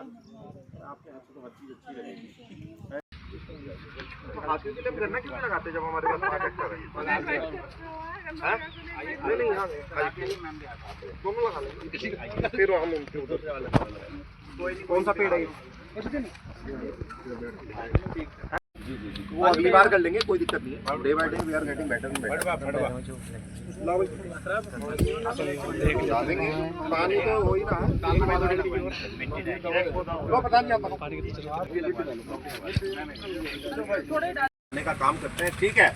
आपके हाथ से तो हर चीज अच्छी लगेगी। हाथियों के लिए गन्ना क्यों नहीं लगाते जब हमारे पास ट्रैक्टर है? नहीं यहाँ दोनों लगा लेंगे, फिर हम उनके उधर कौन सा पेड़ है? वो अगली बार कर लेंगे, कोई दिक्कत नहीं है। Day by day we are getting better and better. पानी तो हो ही रहा है, पता नहीं का काम करते हैं। ठीक है,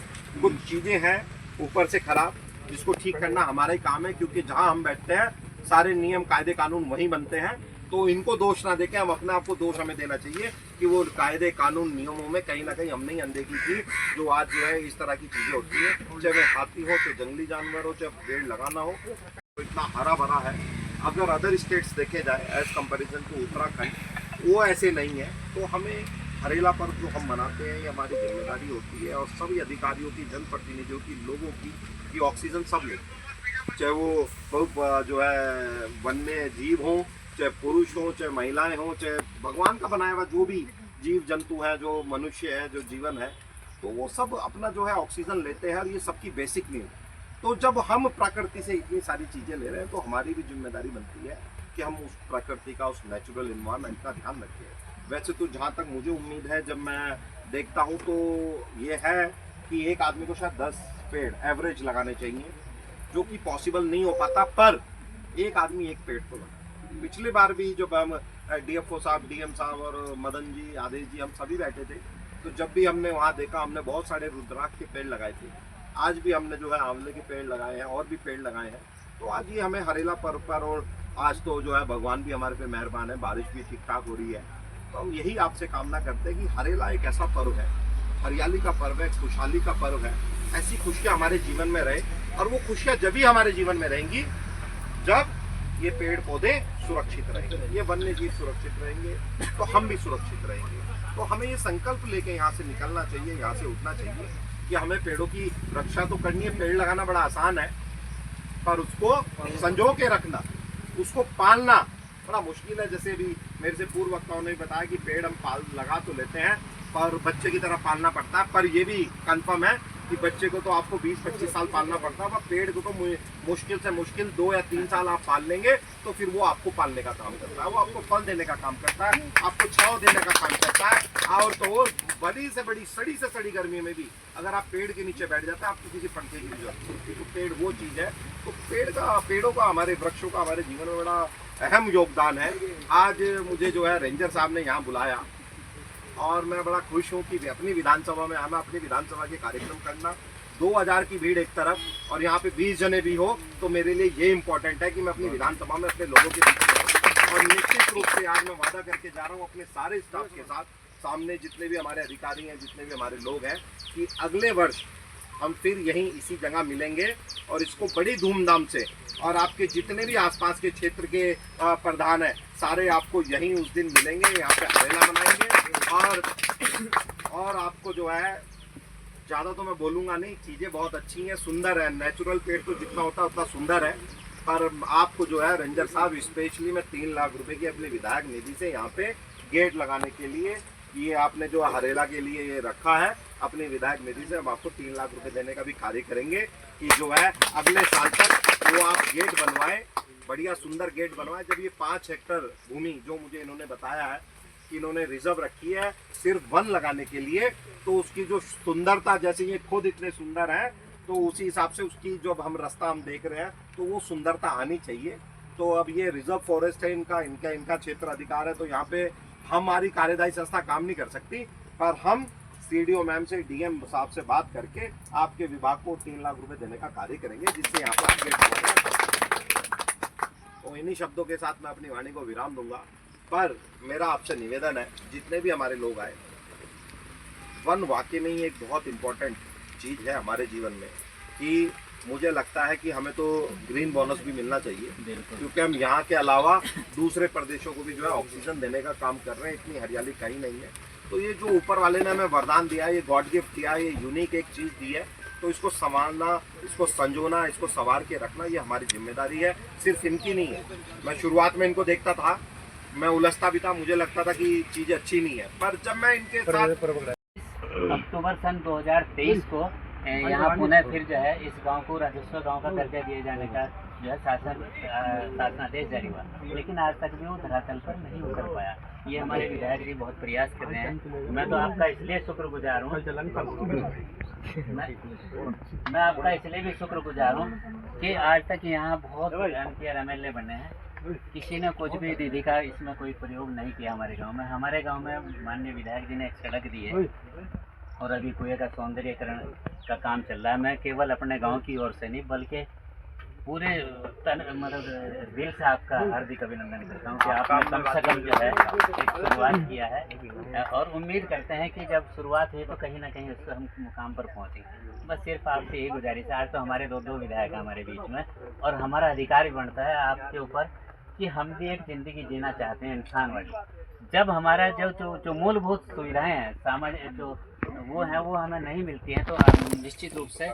कुछ चीजें हैं ऊपर से खराब, जिसको ठीक करना हमारा ही काम है, क्योंकि जहां हम बैठते हैं सारे नियम कायदे कानून वहीं बनते हैं। तो इनको दोष ना देके हम अपने आप को दोष हमें देना चाहिए कि वो कायदे कानून नियमों में कहीं ना कहीं हमने ही अनदेखी की, जो आज जो है इस तरह की चीजें होती है। चाहे वो हाथी हो, चाहे जंगली जानवर हो, चाहे पेड़ लगाना हो, तो इतना हरा भरा है। अगर अदर स्टेट्स देखे जाए एज कंपेरिजन टू उत्तराखंड, वो ऐसे नहीं है। तो हमें हरेला पर्व जो हम मनाते हैं, ये हमारी जिम्मेदारी होती है, और सभी अधिकारियों की, जनप्रतिनिधियों की, लोगों की ऑक्सीजन सब लेते हैं। चाहे वो बहुत जो है वन्य जीव हों, चाहे पुरुष हो, चाहे महिलाएं हो, चाहे भगवान का बनाया हुआ जो भी जीव जंतु है, जो मनुष्य है, जो जीवन है, तो वो सब अपना जो है ऑक्सीजन लेते हैं, और ये सबकी बेसिक नीड। तो जब हम प्रकृति से इतनी सारी चीज़ें ले रहे हैं, तो हमारी भी जिम्मेदारी बनती है कि हम उस प्रकृति का, उस नेचुरल इन्वायरमेंट का ध्यान रखें। वैसे तो जहाँ तक मुझे उम्मीद है, जब मैं देखता हूँ, तो ये है कि एक आदमी को शायद 10 पेड़ एवरेज लगाने चाहिए, जो कि पॉसिबल नहीं हो पाता, पर एक आदमी एक पेड़ तो लगा। पिछली बार भी जब हम DFO साहब, DM साहब और मदन जी, आदेश जी, हम सभी बैठे थे, तो जब भी हमने वहाँ देखा, हमने बहुत सारे रुद्राक्ष के पेड़ लगाए थे। आज भी हमने जो है आंवले के पेड़ लगाए हैं, और भी पेड़ लगाए हैं। तो आज ये हमें हरेला पर्व पर, और आज तो जो है भगवान भी हमारे पे मेहरबान है, बारिश भी ठीक ठाक हो रही है, तो हम यही आपसे कामना करते हैं कि हरेला एक ऐसा पर्व है, हरियाली का पर्व है, खुशहाली का पर्व है। ऐसी खुशियाँ हमारे जीवन में रहे, और वो खुशियाँ जब भी हमारे जीवन में रहेंगी जब ये पेड़ पौधे सुरक्षित रहेंगे, ये वन्य जीव सुरक्षित रहेंगे, तो हम भी सुरक्षित रहेंगे। तो हमें ये संकल्प लेके यहाँ से निकलना चाहिए, यहाँ से उठना चाहिए कि हमें पेड़ों की रक्षा तो करनी है। पेड़ लगाना बड़ा आसान है, पर उसको संजो के रखना, उसको पालना बड़ा मुश्किल है। जैसे भी मेरे से पूर्व वक्ताओं ने बताया कि पेड़ हम लगा तो लेते हैं, पर बच्चे की तरह पालना पड़ता है। पर ये भी कंफर्म है कि बच्चे को तो आपको 20-25 साल पालना पड़ता है, पर पेड़ को तो मुश्किल से मुश्किल 2 या 3 साल आप पाल लेंगे, तो फिर वो आपको पालने का काम करता है, वो आपको फल देने का काम करता है, आपको छांव देने का काम करता है। और तो बड़ी से बड़ी, सड़ी से सड़ी गर्मी में भी अगर आप पेड़ के नीचे बैठ जाते हैं, आपको किसी पंखे की भी जरूरत नहीं होती। तो पेड़ वो चीज़ है। तो पेड़ों का, हमारे वृक्षों का हमारे जीवन में बड़ा अहम योगदान है। आज मुझे जो है रेंजर साहब ने यहाँ बुलाया, और मैं बड़ा खुश हूँ कि अपनी विधानसभा में हमें अपनी विधानसभा के कार्यक्रम करना, 2000 की भीड़ एक तरफ और यहाँ पे 20 जने भी हो, तो मेरे लिए ये इम्पोर्टेंट है कि मैं अपनी विधानसभा में अपने लोगों के बीच में रहूं। और निश्चित रूप से आज मैं वादा करके जा रहा हूँ अपने सारे स्टाफ के साथ, सामने जितने भी हमारे अधिकारी हैं, जितने भी हमारे लोग हैं, कि अगले वर्ष हम फिर यहीं इसी जगह मिलेंगे, और इसको बड़ी धूमधाम से, और आपके जितने भी आसपास के क्षेत्र के प्रधान हैं, सारे आपको यहीं उस दिन मिलेंगे, यहाँ पे हरेला मनाएंगे। और आपको जो है, ज़्यादा तो मैं बोलूँगा नहीं, चीज़ें बहुत अच्छी हैं, सुंदर है। नेचुरल पेड़ तो जितना होता है उतना सुंदर है, पर आपको जो है रेंजर साहब स्पेशली मैं 3 लाख रुपए की अपने विधायक निधि से यहाँ पे गेट लगाने के लिए, ये आपने जो हरेला के लिए ये रखा है, अपनी विधायक निधि से हम आपको 3 लाख रुपए देने का भी कार्य करेंगे, कि जो है अगले साल तक वो आप गेट बनवाएं, बढ़िया सुंदर गेट बनवाएं। जब ये 5 हेक्टर भूमि जो मुझे इन्होंने बताया है कि इन्होंने रिजर्व रखी है सिर्फ वन लगाने के लिए, तो उसकी जो सुंदरता, जैसे ये खुद इतने सुंदर है, तो उसी हिसाब से उसकी जो हम रास्ता हम देख रहे हैं, तो वो सुंदरता आनी चाहिए। तो अब ये रिजर्व फॉरेस्ट है, इनका क्षेत्र अधिकार है, तो यहाँ पे हमारी कार्यदायी संस्था काम नहीं कर सकती, पर हम CDO मैम से, DM साहब से बात करके आपके विभाग को 3 लाख रुपए देने का कार्य करेंगे, जिससे यहाँ पर गेट बनाएंगे। तो इन्हीं शब्दों के साथ मैं अपनी वाणी को विराम दूंगा। पर मेरा आपसे निवेदन है, जितने भी हमारे लोग आए, वन वाकई में ही एक बहुत इम्पोर्टेंट चीज़ है हमारे जीवन में, कि मुझे लगता है कि हमें तो ग्रीन बोनस भी मिलना चाहिए, क्योंकि हम यहाँ के अलावा दूसरे प्रदेशों को भी जो है ऑक्सीजन देने का काम कर रहे हैं। इतनी हरियाली कहीं नहीं है। तो ये जो ऊपर वाले ने हमें वरदान दिया है, ये गॉड गिफ्ट दिया है, ये यूनिक एक चीज़ दी है, तो इसको संभालना, इसको संजोना, इसको संवार के रखना, ये हमारी जिम्मेदारी है, सिर्फ इनकी नहीं है। मैं शुरुआत में इनको देखता था मैं उलझता भी था, मुझे लगता था कि चीज़ अच्छी नहीं है, पर जब मैं इनके साथ अक्टूबर सन 2023 को यहाँ पुनः फिर जो है इस गांव को राजस्व गांव का दर्जा दिए जाने का जो है शासनादेश जारी हुआ, लेकिन आज तक भी वो धरातल पर नहीं उतर पाया। ये हमारे विधायक जी बहुत प्रयास कर रहे हैं। मैं तो आपका इसलिए शुक्रगुजार हूँ, मैं आपका इसलिए भी शुक्रगुजार हूँ कि आज तक यहाँ बहुत MLA बने हैं, किसी ने कुछ भी निधि का इसमें कोई प्रयोग नहीं किया हमारे गांव में। हमारे गांव में माननीय विधायक जी ने एक सड़क दी है और अभी कुएं का सौंदर्यीकरण का काम चल रहा है। मैं केवल अपने गांव की ओर से नहीं बल्कि पूरे मतलब दिल से आपका हार्दिक अभिनंदन करता हूँ कि आपने कम से कम जो है एक शुरुआत किया है, और उम्मीद करते हैं कि जब शुरुआत हुई तो कहीं ना कहीं उसको हम मुकाम पर पहुँचेंगे। बस सिर्फ आपसे यही गुजारिश है, आज तो हमारे दो विधायक हैं हमारे बीच में, और हमारा अधिकार भी बनता है आपके ऊपर कि हम भी एक ज़िंदगी जीना चाहते हैं इंसान वाली। जब हमारा जो मूलभूत सुविधाएं हैं सामाजिक जो वो हैं वो हमें नहीं मिलती हैं, तो निश्चित रूप से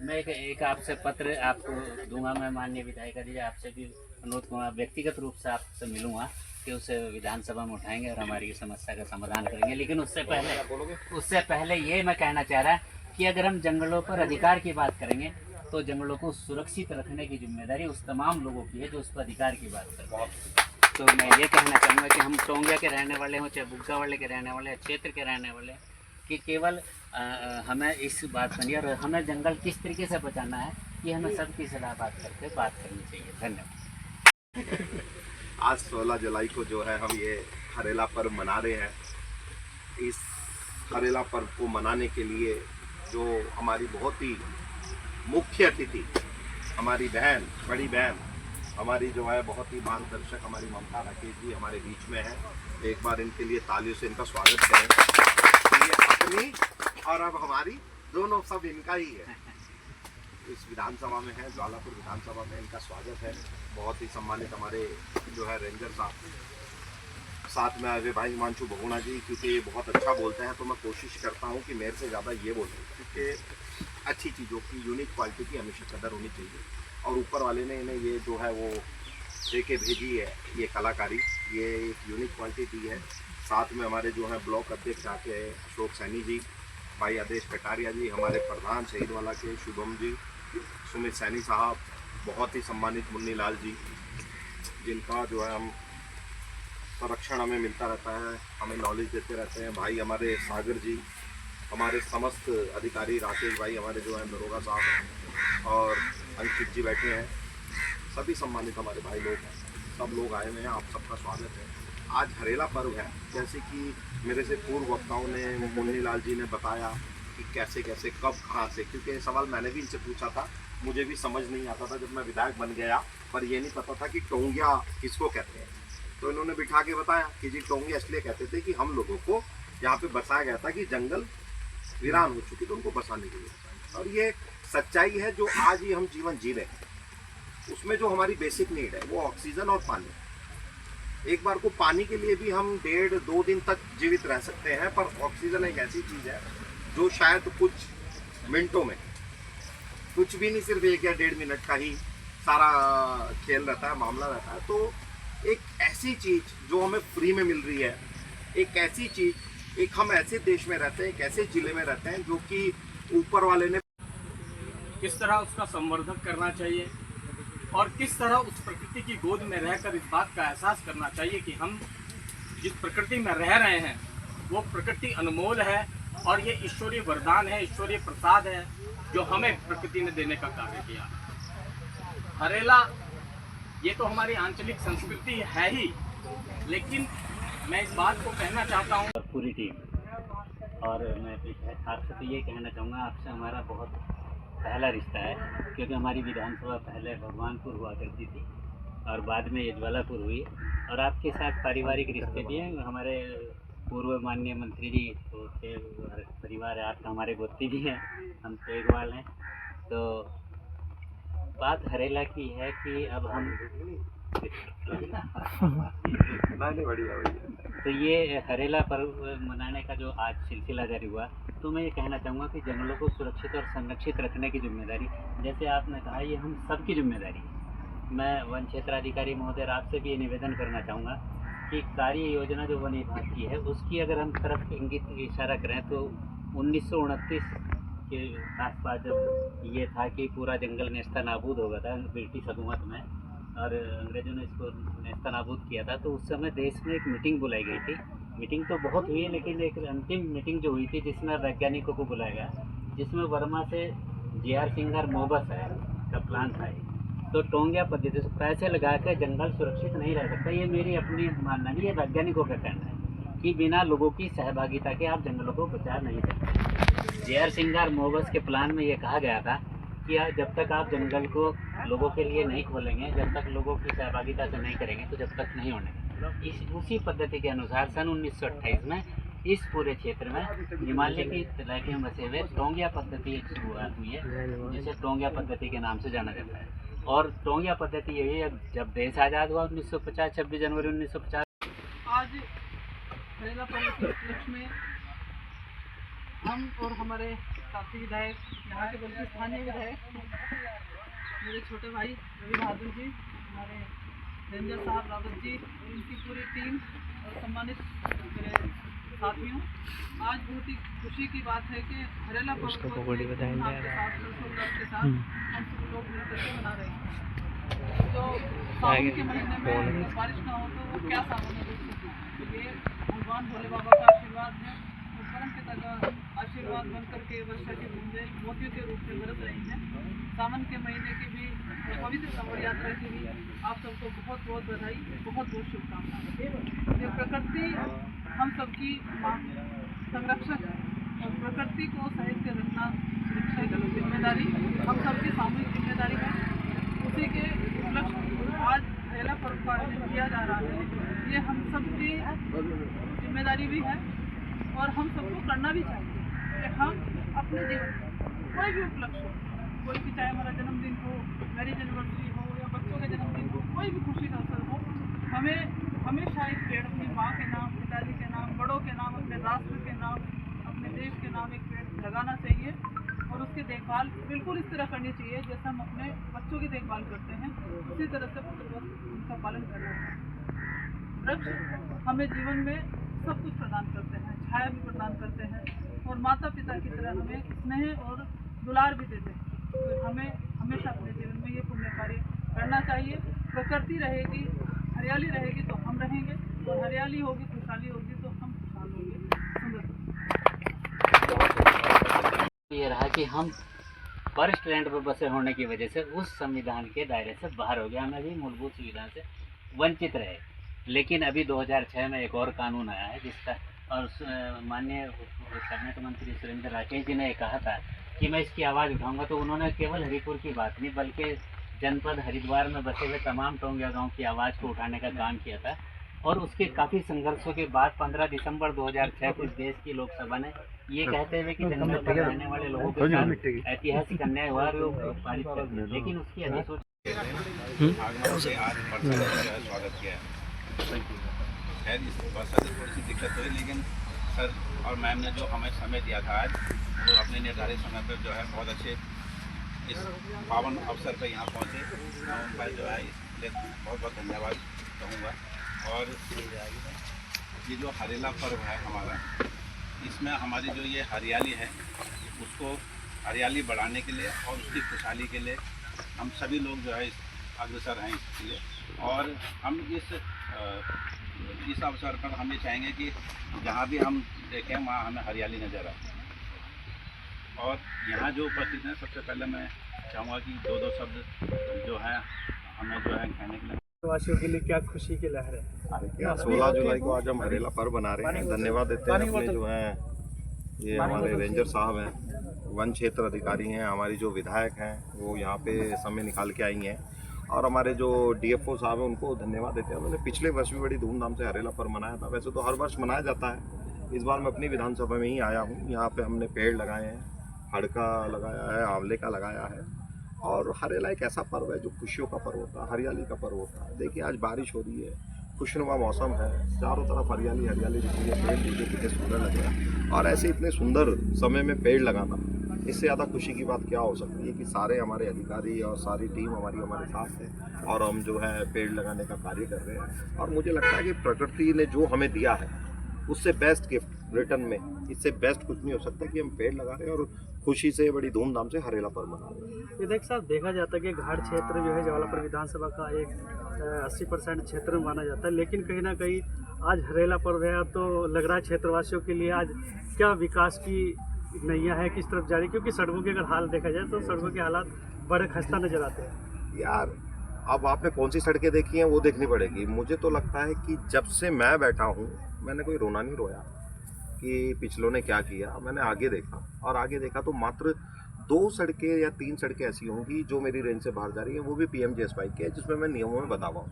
मैं एक आपसे पत्र आपको दूंगा। मैं माननीय विधायक जी आपसे भी अनुरोध करूँगा, व्यक्तिगत रूप से आपसे मिलूंगा कि उसे विधानसभा में उठाएंगे और हमारी समस्या का समाधान करेंगे। लेकिन उससे पहले ये मैं कहना चाह रहा कि अगर हम जंगलों पर अधिकार की बात करेंगे तो जंगलों को सुरक्षित रखने की जिम्मेदारी उस तमाम लोगों की है जो उस पर अधिकार की बात करते हैं। तो मैं ये कहना चाहूँगा कि हम टोंगिया के रहने वाले हों चाहे बुग्गा वाले के रहने वाले, क्षेत्र के रहने वाले, कि केवल हमें इस बात पर और हमें जंगल किस तरीके से बचाना है ये हमें सबकी सलाह बात करके बात करनी चाहिए। धन्यवाद। आज 16 जुलाई को जो है हम ये हरेला पर्व मना रहे हैं। इस हरेला पर्व को मनाने के लिए जो हमारी बहुत ही मुख्य अतिथि हमारी बहन, बड़ी बहन, हमारी जो है बहुत ही मार्गदर्शक हमारी ममता राकेश जी हमारे बीच में है। एक बार इनके लिए तालियों से इनका स्वागत करें। ये अपनी और अब हमारी दोनों सब इनका ही है। इस विधानसभा में है, ज्वालापुर विधानसभा में इनका स्वागत है। बहुत ही सम्मानित हमारे जो है रेंजर साहब, साथ में अजय भाई हिमांशु बहुगुणा जी, क्योंकि ये बहुत अच्छा बोलते हैं तो मैं कोशिश करता हूँ कि मेरे से ज़्यादा ये बोलें, क्योंकि अच्छी चीज़ों की यूनिक क्वालिटी की हमेशा कदर होनी चाहिए। और ऊपर वाले ने इन्हें ये जो है वो देके भेजी है, ये कलाकारी, ये एक यूनिक क्वालिटी दी है। साथ में हमारे जो है ब्लॉक अध्यक्ष आके अशोक सैनी जी, भाई आदेश कटारिया जी, हमारे प्रधान शहीद वाला के शुभम जी, सुमित सैनी साहब, बहुत ही सम्मानित मुन्नी लाल जी, जिनका जो है हम संरक्षण हमें मिलता रहता है, हमें नॉलेज देते रहते हैं। भाई हमारे सागर जी, हमारे समस्त अधिकारी, राकेश भाई हमारे जो है दरोगा साहब और अंकित जी बैठे हैं, सभी सम्मानित हमारे भाई लोग हैं, सब लोग आए हुए हैं, आप सबका स्वागत है। आज हरेला पर्व है, जैसे कि मेरे से पूर्व वक्ताओं ने, मुन्नी लाल जी ने बताया कि कैसे कैसे कब कहाँ से, क्योंकि ये सवाल मैंने भी इनसे पूछा था, मुझे भी समझ नहीं आता था जब मैं विधायक बन गया, पर ये नहीं पता था कि टोंगिया किसको कहते हैं। तो इन्होंने बिठा के बताया कि जी टोंगिया इसलिए कहते थे कि हम लोगों को यहाँ पे बसाया गया था कि जंगल वीरान हो चुकी तो उनको बसाने के लिए। और ये सच्चाई है जो आज ही हम जीवन जी रहे हैं। उसमें जो हमारी बेसिक नीड है वो ऑक्सीजन और पानी। एक बार को पानी के लिए भी हम 1.5-2 दिन तक जीवित रह सकते हैं, पर ऑक्सीजन एक ऐसी चीज़ है जो शायद कुछ मिनटों में, कुछ भी नहीं, सिर्फ 1 या 1.5 मिनट का ही सारा खेल रहता है, मामला रहता है। तो एक ऐसी चीज़ जो हमें फ्री में मिल रही है, एक ऐसी चीज़, एक हम ऐसे देश में रहते हैं, एक ऐसे ज़िले में रहते हैं जो कि ऊपर वाले ने किस तरह उसका संवर्धन करना चाहिए और किस तरह उस प्रकृति की गोद में रहकर इस बात का एहसास करना चाहिए कि हम जिस प्रकृति में रह रहे हैं वो प्रकृति अनमोल है और ये ईश्वरीय वरदान है, ईश्वरीय प्रसाद है जो हमें प्रकृति ने देने का कार्य किया। हरेला ये तो हमारी आंचलिक संस्कृति है ही, लेकिन मैं इस बात को कहना चाहता हूँ पूरी टीम, और मैं आपसे तो ये कहना चाहूँगा, आपसे हमारा बहुत पहला रिश्ता है, क्योंकि हमारी विधानसभा पहले भगवानपुर हुआ करती थी और बाद में ये ज्वालापुर हुई, और आपके साथ पारिवारिक रिश्ते भी हैं। हमारे पूर्व माननीय मंत्री जी तो थे, परिवार है आपका, हमारे गोत्ती भी हैं, हम तेगवाल हैं। तो बात हरेला की है कि अब हम तो ये हरेला पर्व मनाने का जो आज सिलसिला जारी हुआ, तो मैं ये कहना चाहूँगा कि जंगलों को सुरक्षित और संरक्षित रखने की जिम्मेदारी, जैसे आपने कहा, ये हम सबकी जिम्मेदारी है। मैं वन क्षेत्राधिकारी महोदय आपसे भी ये निवेदन करना चाहूँगा कि कार्य योजना जो वन विभाग की है उसकी अगर हम तरफ इंगित इशारा करें तो 1929 के आसपास जब ये था कि पूरा जंगल नेस्ता नाबूद हो गया था ब्रिटिश हुकूमत में और अंग्रेज़ों ने इसको नेस्ता नाबूद किया था, तो उस समय देश में एक मीटिंग बुलाई गई थी। मीटिंग तो बहुत हुई है लेकिन एक अंतिम मीटिंग जो हुई थी जिसमें वैज्ञानिकों को बुलाया गया, जिसमें वर्मा से JR सिंह और मोबस है का प्लान था। तो टोंगिया पद्धति से पैसे लगा कर जंगल सुरक्षित नहीं रह सकता, ये मेरी अपनी मानना नहीं, ये वैज्ञानिकों का कहना है कि बिना लोगों की सहभागिता के आप जंगलों को बचा नहीं सकते। JR सिंह और मोबस के प्लान में ये कहा गया था कि जब तक आप जंगल को लोगों के लिए नहीं खोलेंगे, जब तक लोगों की सहभागिता से नहीं करेंगे तो जब तक नहीं होने। उसी पद्धति के अनुसार सन 1928 में इस पूरे क्षेत्र में हिमालय की इलाके में बसे हुए टोंगिया पद्धति शुरुआत हुई है, जिसे टोंगिया पद्धति के नाम से जाना जाता है। और टोंगिया पद्धति यही है, जब देश आज़ाद हुआ 1950 26 जनवरी 1950। आज हरेला पर्व के उपलक्ष्य में हम और हमारे साथी विधायक, यहाँ के बल्कि स्थानीय विधायक, मेरे छोटे भाई रवि बहादुर जी, हमारे रेंजर साहब रावत जी, उनकी पूरी टीम और सम्मानित मेरे साथियों, आज बहुत ही खुशी की बात है कि हरेला पर्व को आपके साथ हर्षोल्लास के साथ हम सब लोग मिलकर के मना रहे हैं। तो सावन के महीने में बारिश ना हो तो वो क्या सावन है दोस्तों, ये भगवान भोले बाबा का आशीर्वाद है और परम पिता का आशीर्वाद बनकर के वर्षा की बूंदें मोतियों के रूप में बरस रही हैं। सावन के महीने की भी पवित्र कांवड़ यात्रा की भी आप सबको बहुत बहुत बधाई, बहुत बहुत शुभकामनाएं। ये प्रकृति हम सबकी संरक्षक है और प्रकृति को सहेज के रखना सुरक्षा की जिम्मेदारी हम सबकी सामूहिक जिम्मेदारी है। उसी के उपलक्ष्य आज हरेला पर्व का आयोजन किया जा रहा है। ये हम सबकी जिम्मेदारी भी है और हम सबको करना भी चाहिए कि हम अपने जीवन में कोई भी उपलक्ष्य हो, कोई भी, चाहे हमारा जन्मदिन हो, मैरिज एनिवर्सरी हो या बच्चों के जन्मदिन हो, कोई भी खुशी का अवसर हो, हमें हमेशा एक पेड़ अपनी माँ के नाम, पिताजी के नाम, बड़ों के नाम, अपने राष्ट्र के नाम, अपने देश के नाम एक पेड़ लगाना चाहिए और उसकी देखभाल बिल्कुल इस तरह करनी चाहिए जैसे हम अपने बच्चों की देखभाल करते हैं, उसी तरह से उनका पालन करना चाहिए। वृक्ष हमें जीवन में सब कुछ प्रदान करते हैं, छाया भी प्रदान करते हैं और माता पिता की तरह हमें स्नेह और दुलार भी देते हैं। तो हमें हमेशा अपने जीवन में ये पुण्य कार्य करना चाहिए। प्रकृति रहेगी, हरियाली रहेगी तो हम रहेंगे और हरियाली होगी, खुशहाली होगी तो हम खुशहाल होंगे। सुंदर ये रहा कि हम फॉरेस्ट लैंड पर बसे होने की वजह से उस संविधान के दायरे से बाहर हो गया, हमें भी मूलभूत सुविधा से वंचित रहे। लेकिन अभी 2006 में एक और कानून आया है जिसका, और माननीय कैबिनेट मंत्री सुरेंद्र राकेश जी ने ये कहा था कि मैं इसकी आवाज़ उठाऊंगा, तो उन्होंने केवल हरिपुर की बात नहीं बल्कि जनपद हरिद्वार में बसे हुए तमाम टोंगिया गांव की आवाज़ को उठाने का काम किया था। और उसके काफ़ी संघर्षों के बाद 15 दिसंबर 2006 को इस देश की लोकसभा ने ये कहते हुए कि जंगल में रहने वाले लोगों के साथ ऐतिहासिक अन्याय हुआ और वो पारित कर दिया, लेकिन उसकी अधिसूचना आज स्वागत किया है। इस वर्षा से थोड़ी सी दिक्कत हुई, लेकिन सर और मैम ने जो हमें समय दिया था आज, वो अपने निर्धारित समय पर जो है बहुत अच्छे इस पावन अवसर पर यहाँ पहुँचे। मैं उनका जो है इसलिए बहुत बहुत धन्यवाद कहूँगा। और ये जो हरेला पर्व है हमारा, इसमें हमारी जो ये हरियाली है उसको हरियाली बढ़ाने के लिए और उसकी खुशहाली के लिए हम सभी लोग जो है अग्रसर हैं इसके लिए। और हम इस अवसर पर हम ये चाहेंगे कि जहाँ भी हम देखें वहाँ हमें हरियाली नज़र आए। और यहाँ जो उपस्थित हैं, सबसे पहले मैं चाहूँगा कि दो शब्द जो है हमें जो है कहने के लिए। वासियों के लिए क्या खुशी की लहर है। 16 जुलाई को आज हम हरेला पर्व बना रहे हैं। धन्यवाद देते हैं अपने जो हैं ये हमारे रेंजर साहब हैं, वन क्षेत्र अधिकारी हैं, हमारी जो विधायक हैं वो यहाँ पे समय निकाल के आई हैं, और हमारे जो DFO साहब हैं उनको धन्यवाद देते हैं। उन्होंने पिछले वर्ष भी बड़ी धूमधाम से हरेला पर्व मनाया था। वैसे तो हर वर्ष मनाया जाता है, इस बार मैं अपनी विधानसभा में ही आया हूँ। यहाँ पे हमने पेड़ लगाए हैं, हड़का लगाया है, आंवले का लगाया है। और हरेला एक ऐसा पर्व है जो खुशियों का पर्व होता है, हरियाली का पर्व होता है। देखिए आज बारिश हो रही है, खुशनुमा मौसम है, चारों तरफ हरियाली हरियाली दिख रही है, पेड़ देखिए कितने सुंदर लग रहे हैं। और ऐसे इतने सुंदर समय में पेड़ लगाना इससे ज़्यादा खुशी की बात क्या हो सकती है कि सारे हमारे अधिकारी और सारी टीम हमारे साथ है और हम जो है पेड़ लगाने का कार्य कर रहे हैं। और मुझे लगता है कि प्रकृति ने जो हमें दिया है उससे बेस्ट गिफ्ट रिटर्न में, इससे बेस्ट कुछ नहीं हो सकता कि हम पेड़ लगा रहे हैं और खुशी से बड़ी धूमधाम से हरेला पर्व मना रहे हैं। विधायक साहब, देखा जाता है कि घाट क्षेत्र जो है जवालापुर विधानसभा का एक 80% क्षेत्र माना जाता है, लेकिन कहीं ना कहीं आज हरेला पर्व है तो लग रहा है क्षेत्रवासियों के लिए आज क्या विकास की नैया है, किस तरफ जा रही है? क्योंकि सड़कों के अगर हाल देखा जाए तो सड़कों के हालात बड़े खस्ता नजर आते हैं। यार अब आपने कौन सी सड़कें देखी हैं वो देखनी पड़ेगी। मुझे तो लगता है कि जब से मैं बैठा हूँ मैंने कोई रोना नहीं रोया कि पिछलों ने क्या किया। मैंने आगे देखा और आगे देखा तो मात्र 2 सड़कें या 3 सड़कें ऐसी होंगी जो मेरी रेंज से बाहर जा रही है, वो भी PMGSY के, जिसमें मैं नियमों में बता हुआ हूँ।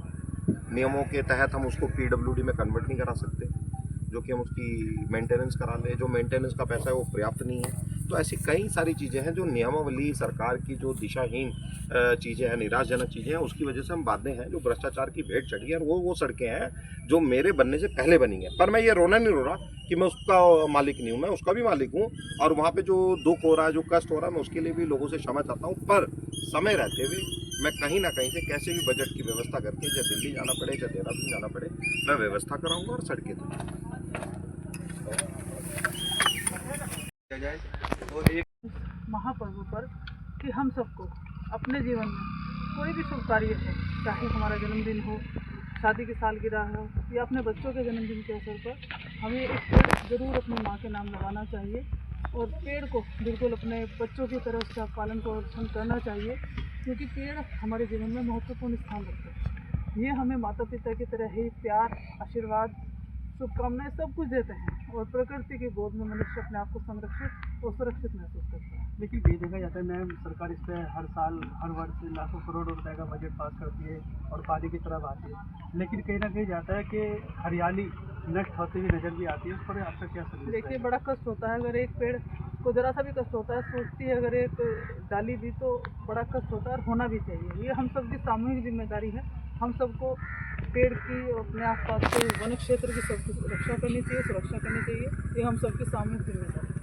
नियमों के तहत हम उसको PWD में कन्वर्ट नहीं करा सकते, जो कि हम उसकी मेंटेनेंस करा लें, जो मेंटेनेंस का पैसा है वो पर्याप्त नहीं है। तो ऐसी कई सारी चीज़ें हैं जो नियमावली सरकार की जो दिशाहीन चीज़ें हैं, निराशजनक चीज़ें हैं, उसकी वजह से हम बाध्य हैं, जो भ्रष्टाचार की भेंट चढ़ी है। और वो सड़कें हैं जो मेरे बनने से पहले बनी हैं। पर मैं ये रोना नहीं रो रहा कि मैं उसका मालिक नहीं हूँ, मैं उसका भी मालिक हूँ। और वहाँ पे जो दुख हो रहा है, जो कष्ट हो रहा है, मैं उसके लिए भी लोगों से क्षमा चाहता हूँ। पर समय रहते हुए मैं कहीं ना कहीं से कैसे भी बजट की व्यवस्था करके, चाहे दिल्ली जाना पड़े चाहे देहरादून जाना पड़े, मैं व्यवस्था कराऊंगा और सड़कें महापर्व पर कि हम सबको अपने जीवन में कोई भी शुभ कार्य हो, चाहे हमारा जन्मदिन हो, शादी की सालगिरह हो या अपने बच्चों के जन्मदिन के अवसर पर हमें एक पेड़ जरूर अपनी माँ के नाम लगाना चाहिए और पेड़ को बिल्कुल अपने बच्चों की तरह उसका पालन पोषण करना चाहिए, क्योंकि पेड़ हमारे जीवन में महत्वपूर्ण स्थान रखते हैं। ये हमें माता पिता की तरह ही प्यार, आशीर्वाद, शुभकामनाएं सब कुछ देते हैं और प्रकृति की गोद में मनुष्य अपने आप को संरक्षित और सुरक्षित महसूस करता है। लेकिन ये देखा जाता है मैम, सरकार इस पर हर साल हर वर्ष लाखों करोड़ रुपए का बजट पास करती है और कार्य की तरफ आती है, लेकिन कहीं ना कहीं जाता है कि हरियाली नष्ट होती हुई नजर भी आती है। उस पर आपका क्या संदेश है? देखिए, बड़ा कष्ट होता है अगर एक पेड़ को जरा सा भी कष्ट होता है, सूखती है अगर एक डाली भी तो बड़ा कष्ट होता है और होना भी चाहिए। ये हम सब की सामूहिक जिम्मेदारी है। हम सबको पेड़ की और अपने आसपास के वन क्षेत्र की सबकी रक्षा करनी चाहिए, सुरक्षा करनी चाहिए। ये हम सबकी सामूहिक जिम्मेदारी है।